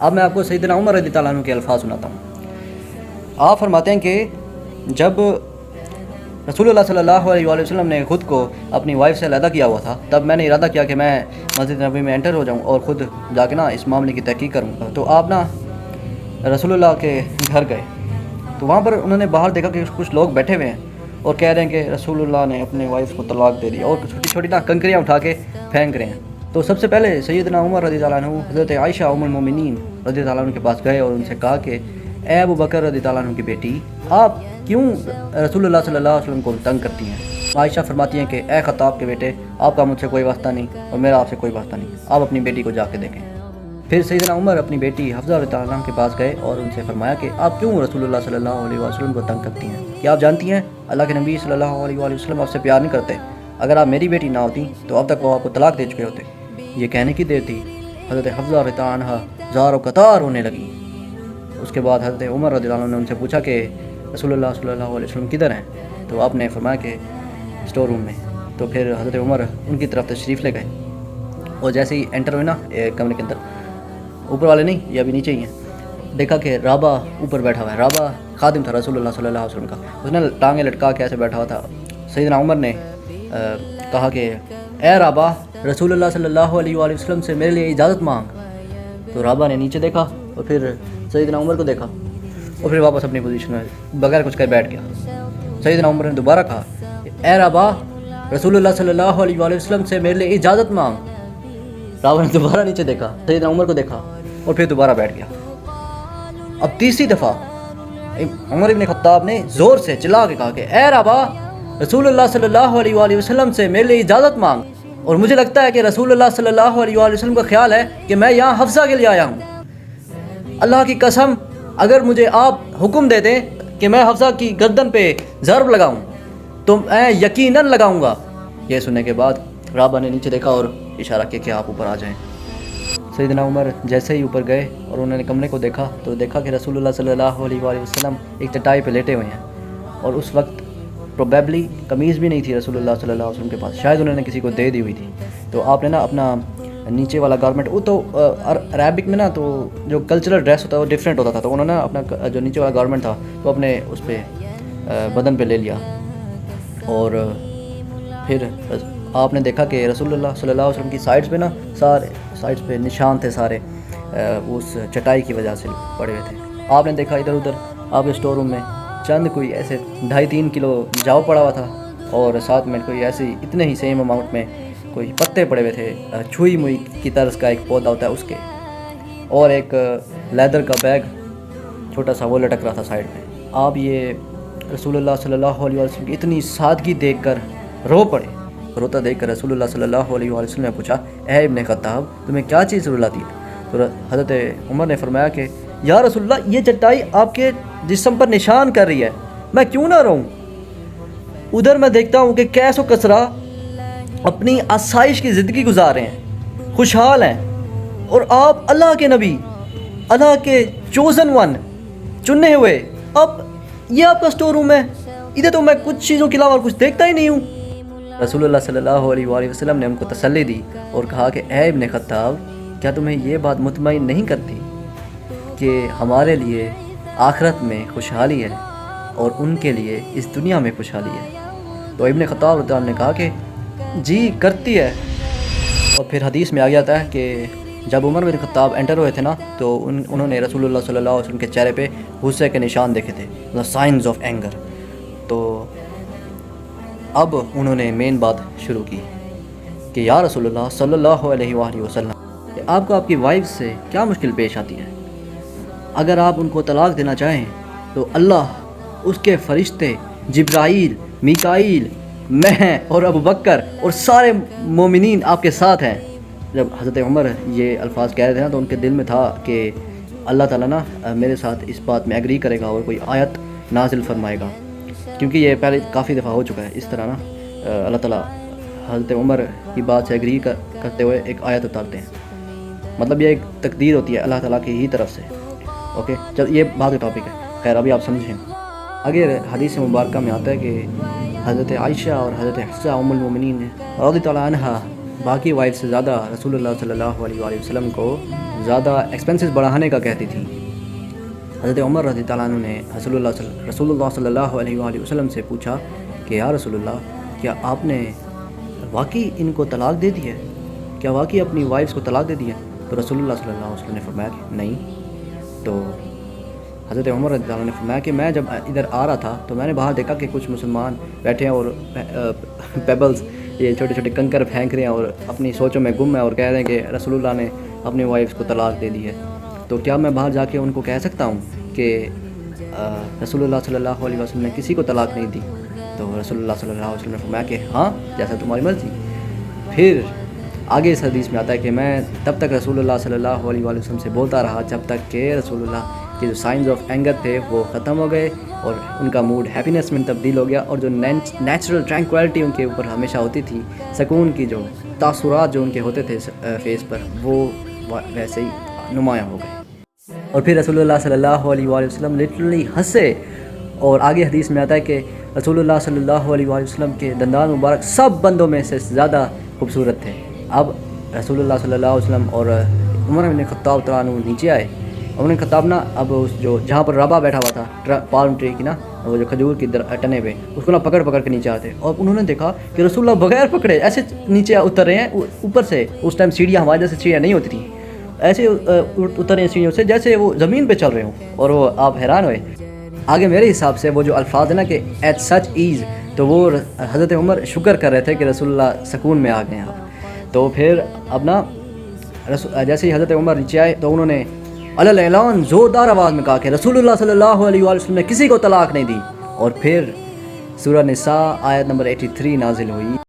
اب میں آپ کو سیدنا عمر رضی اللہ عنہ کے الفاظ سناتا ہوں۔ آپ فرماتے ہیں کہ جب رسول اللہ صلی اللہ علیہ وآلہ وسلم نے خود کو اپنی وائف سے علیحدہ کیا ہوا تھا، تب میں نے ارادہ کیا کہ میں مسجد نبوی میں انٹر ہو جاؤں اور خود جا کے اس معاملے کی تحقیق کروں گا۔ تو آپ رسول اللہ کے گھر گئے تو وہاں پر انہوں نے باہر دیکھا کہ کچھ لوگ بیٹھے ہوئے ہیں اور کہہ رہے ہیں کہ رسول اللہ نے اپنے وائف کو طلاق دے دیا، اور چھوٹی چھوٹی کنکریاں اٹھا کے پھینک رہے ہیں۔ تو سب سے پہلے سیدنا عمر رضی اللہ عنہ حضرت عائشہ ام المومنین رضی اللہ عنہ کے پاس گئے اور ان سے کہا کہ اے ابو بکر رضی اللہ عنہ کی بیٹی، آپ کیوں رسول اللہ صلی اللہ علیہ وسلم کو تنگ کرتی ہیں؟ عائشہ فرماتی ہیں کہ اے خطاب کے بیٹے، آپ کا مجھ سے کوئی واسطہ نہیں اور میرا آپ سے کوئی واسطہ نہیں، آپ اپنی بیٹی کو جا کے دیکھیں۔ پھر سیدنا عمر اپنی بیٹی حفصہ رضی اللہ عنہ کے پاس گئے اور ان سے فرمایا کہ آپ کیوں رسول اللہ صلی اللہ علیہ وسلم کو تنگ کرتی ہیں؟ کیا آپ جانتی ہیں اللہ کے نبی صلی اللہ علیہ وآلہ وسلم آپ سے پیار نہیں کرتے؟ اگر آپ میری بیٹی نہ ہوتی تو اب تک وہ آپ کو طلاق دے چکے ہوتے۔ یہ کہنے کی دیر تھی حضرت حفصہ رضی اللہ عنہ زار و قطار ہونے لگی۔ اس کے بعد حضرت عمر رضی اللہ عنہ نے ان سے پوچھا کہ رسول اللہ صلی اللہ علیہ وسلم کدھر ہیں؟ تو آپ نے فرمایا کہ اسٹور روم میں۔ تو پھر حضرت عمر ان کی طرف تشریف لے گئے اور جیسے ہی انٹر ہوئے کمرے کے اندر، اوپر والے نہیں، یہ ابھی نیچے ہی ہیں، دیکھا کہ رابعہ اوپر بیٹھا ہوا ہے۔ رابعہ خادم تھا رسول اللہ صلی اللہ علیہ وسلم کا، اس نے ٹانگیں لٹکا کے ایسے بیٹھا ہوا تھا۔ سیدنا عمر نے کہا کہ اے رابعہ، رسول اللہ صلی اللہ علیہ وآلہ وسلم سے میرے لیے اجازت مانگ۔ تو رابعہ نے نیچے دیکھا اور پھر سیدنا عمر کو دیکھا اور پھر واپس اپنی پوزیشن میں بغیر کچھ کہے بیٹھ گیا۔ سیدنا عمر نے دوبارہ کہا اے رابعہ، رسول اللہ صلی اللہ علیہ وآلہ وسلم سے میرے لیے اجازت مانگ۔ رابعہ نے دوبارہ نیچے دیکھا، سیدنا عمر کو دیکھا اور پھر دوبارہ بیٹھ گیا۔ اب تیسری دفعہ عمر ابن خطاب نے زور سے چلا کے کہا کہ اے رابعہ، رسول اللہ صلی اللہ علیہ وآلہ وسلم سے میرے لیے اجازت مانگ، اور مجھے لگتا ہے کہ رسول اللہ صلی اللہ علیہ وآلہ وسلم کا خیال ہے کہ میں یہاں حفصہ کے لیے آیا ہوں۔ اللہ کی قسم، اگر مجھے آپ حکم دے دیں کہ میں حفصہ کی گردن پہ ضرب لگاؤں تو میں یقیناً لگاؤں گا۔ یہ سننے کے بعد رابعہ نے نیچے دیکھا اور اشارہ کیا کہ آپ اوپر آ جائیں۔ سیدنا عمر جیسے ہی اوپر گئے اور انہوں نے کمرے کو دیکھا تو دیکھا کہ رسول اللہ صلی اللہ علیہ وآلہ وسلم ایک چٹائی پہ لیٹے ہوئے ہیں، اور اس وقت پروبیبلی قمیض بھی نہیں تھی رسول اللہ صلی اللہ علیہ وسلم کے پاس، شاید انہوں نے کسی کو دے دی ہوئی تھی۔ تو آپ نے اپنا نیچے والا گارمنٹ، وہ تو عربک میں تو جو کلچرل ڈریس ہوتا ہے وہ ڈیفرنٹ ہوتا تھا، تو انہوں نے اپنا جو نیچے والا گارمنٹ تھا وہ اپنے اس پہ بدن پہ لے لیا، اور پھر آپ نے دیکھا کہ رسول اللہ صلی اللہ علیہ وسلم کی سائڈز پہ سارے سائڈز پہ نشان تھے سارے اس چٹائی کی وجہ سے پڑے ہوئے تھے۔ آپ نے دیکھا ادھر ادھر آپ کے اسٹور روم میں چند کوئی ایسے 2.5-3 کلو جاؤ پڑا ہوا تھا، اور ساتھ میں کوئی ایسے اتنے ہی سیم اماؤنٹ میں کوئی پتے پڑے ہوئے تھے، چھوئی موئی کی طرز کا ایک پودا ہوتا ہے اس کے، اور ایک لیدر کا بیگ چھوٹا سا وہ لٹک رہا تھا سائڈ میں۔ آپ یہ رسول اللہ صلی اللہ علیہ وسلم کی اتنی سادگی دیکھ کر رو پڑے۔ روتا دیکھ کر رسول اللہ صلی اللہ علیہ وسلم نے پوچھا اے ابن خطاب، تمہیں کیا چیز رلاتی ہے؟ تو حضرت عمر نے فرمایا کہ یا رسول اللہ، یہ چٹائی آپ کے جسم پر نشان کر رہی ہے، میں کیوں نہ رہوں؟ ادھر میں دیکھتا ہوں کہ کیس و کسرا اپنی آسائش کی زندگی گزار رہے ہیں، خوشحال ہیں، اور آپ اللہ کے نبی، اللہ کے چوزن ون، چنے ہوئے، اب یہ آپ کا اسٹور روم ہے، ادھر تو میں کچھ چیزوں کے علاوہ کچھ دیکھتا ہی نہیں ہوں۔ رسول اللہ صلی اللہ علیہ وآلہ وسلم نے ان کو تسلی دی اور کہا کہ اے ابن خطاب، کیا تمہیں یہ بات مطمئن نہیں کرتی کہ ہمارے لیے آخرت میں خوشحالی ہے اور ان کے لیے اس دنیا میں خوشحالی ہے؟ تو ابن خطاب رضی اللہ عنہ نے کہا کہ جی کرتی ہے۔ اور پھر حدیث میں آ جاتا ہے کہ جب عمر بن خطاب انٹر ہوئے تھے تو انہوں نے رسول اللہ صلی اللہ علیہ وسلم کے چہرے پہ غصے کے نشان دیکھے تھے، سائنز آف اینگر۔ تو اب انہوں نے مین بات شروع کی کہ یا رسول اللہ صلی اللہ علیہ وآلہ وسلم، آپ کو آپ کی وائف سے کیا مشکل پیش آتی ہے؟ اگر آپ ان کو طلاق دینا چاہیں تو اللہ، اس کے فرشتے جبرائیل، میکائیل، میں اور ابو بکر اور سارے مومنین آپ کے ساتھ ہیں۔ جب حضرت عمر یہ الفاظ کہہ رہے تھے تو ان کے دل میں تھا کہ اللہ تعالیٰ میرے ساتھ اس بات میں ایگری کرے گا اور کوئی آیت نازل فرمائے گا، کیونکہ یہ پہلے کافی دفعہ ہو چکا ہے اس طرح اللہ تعالیٰ حضرت عمر کی بات سے ایگری کرتے ہوئے ایک آیت اتارتے ہیں، مطلب یہ ایک تقدیر ہوتی ہے اللہ تعالیٰ کی ہی طرف سے۔ اوکے، جب یہ بات کا ٹاپک ہے، خیر ابھی آپ سمجھیں۔ آگے حدیث مبارکہ میں آتا ہے کہ حضرت عائشہ اور حضرت حفصہ ام المومنین رضی اللہ عنہا باقی وائف سے زیادہ رسول اللہ صلی اللہ علیہ وآلہ وسلم کو زیادہ ایکسپینسز بڑھانے کا کہتی تھی. حضرت عمر رضی اللہ عنہ نے رسول اللہ صلی اللہ علیہ وآلہ وسلم سے پوچھا کہ یا رسول اللہ، کیا آپ نے واقعی ان کو طلاق دے دی ہے؟ کیا واقعی اپنی وائفس کو طلاق دے دی ہے؟ تو رسول اللہ صلی اللہ علیہ وسلم نے فرمایا کہ نہیں. تو حضرت عمر رضی اللہ عنہ نے فرمایا کہ میں جب ادھر آ رہا تھا تو میں نے باہر دیکھا کہ کچھ مسلمان بیٹھے ہیں اور پیبلز، یہ چھوٹے چھوٹے کنکر پھینک رہے ہیں اور اپنی سوچوں میں گم ہیں اور کہہ رہے ہیں کہ رسول اللہ نے اپنی وائفس کو طلاق دے دی ہے. تو کیا میں باہر جا کے ان کو کہہ سکتا ہوں کہ رسول اللہ صلی اللہ علیہ وسلم نے کسی کو طلاق نہیں دی؟ تو رسول اللہ صلی اللہ علیہ وسلم نے فرمایا کہ ہاں، جیسا تمہاری مرضی. پھر آگے اس حدیث میں آتا ہے کہ میں تب تک رسول اللہ صلی اللہ علیہ وسلم سے بولتا رہا جب تک کہ رسول اللہ کے جو سائنز آف اینگر تھے وہ ختم ہو گئے اور ان کا موڈ ہیپینس میں تبدیل ہو گیا، اور جو نیچرل ٹرینکویلٹی ان کے اوپر ہمیشہ ہوتی تھی، سکون کی جو تاثرات جو ان کے ہوتے تھے فیس پر، وہ ویسے ہی نمایاں ہو گئے. اور پھر رسول اللہ صلی اللہ علیہ وآلہ وسلم لٹرلی ہنسے، اور آگے حدیث میں آتا ہے کہ رسول اللہ صلی اللہ علیہ وآلہ وسلم کے دندان مبارک سب بندوں میں سے زیادہ خوبصورت تھے. اب رسول اللہ صلی اللہ علیہ وسلم اور عمر بن خطاب رضی اللہ عنہ نیچے آئے. عمر بن خطاب نا اب اس جو جہاں پر ربا بیٹھا ہوا تھا پالم ٹری کی نا، وہ جو کھجور کی ٹنے پہ، اس کو نا پکڑ کے نیچے آتے، اور انہوں نے دیکھا کہ رسول اللہ بغیر پکڑے ایسے نیچے اتر رہے ہیں اوپر سے. اس ٹائم سیڑھیاں ہمارے جیسے سیڑھیاں نہیں ہوتی تھیں، ایسے اتر رہے ہیں سیڑھیوں سے جیسے وہ زمین پہ چل رہے ہوں. اور وہ آپ حیران ہوئے. آگے میرے حساب سے وہ جو الفاظ ہیں نا کہ ایٹ سچ ایز، تو وہ حضرت عمر شکر کر رہے تھے کہ رسول اللہ سکون میں آ گئے ہیں آپ. تو پھر اب نا جیسے ہی حضرت عمر نیچے آئے تو انہوں نے علی اعلان زوردار آواز میں کہا کہ رسول اللہ صلی اللہ علیہ وآلہ وسلم نے کسی کو طلاق نہیں دی. اور پھر سورہ نساء آیت نمبر 83 نازل ہوئی.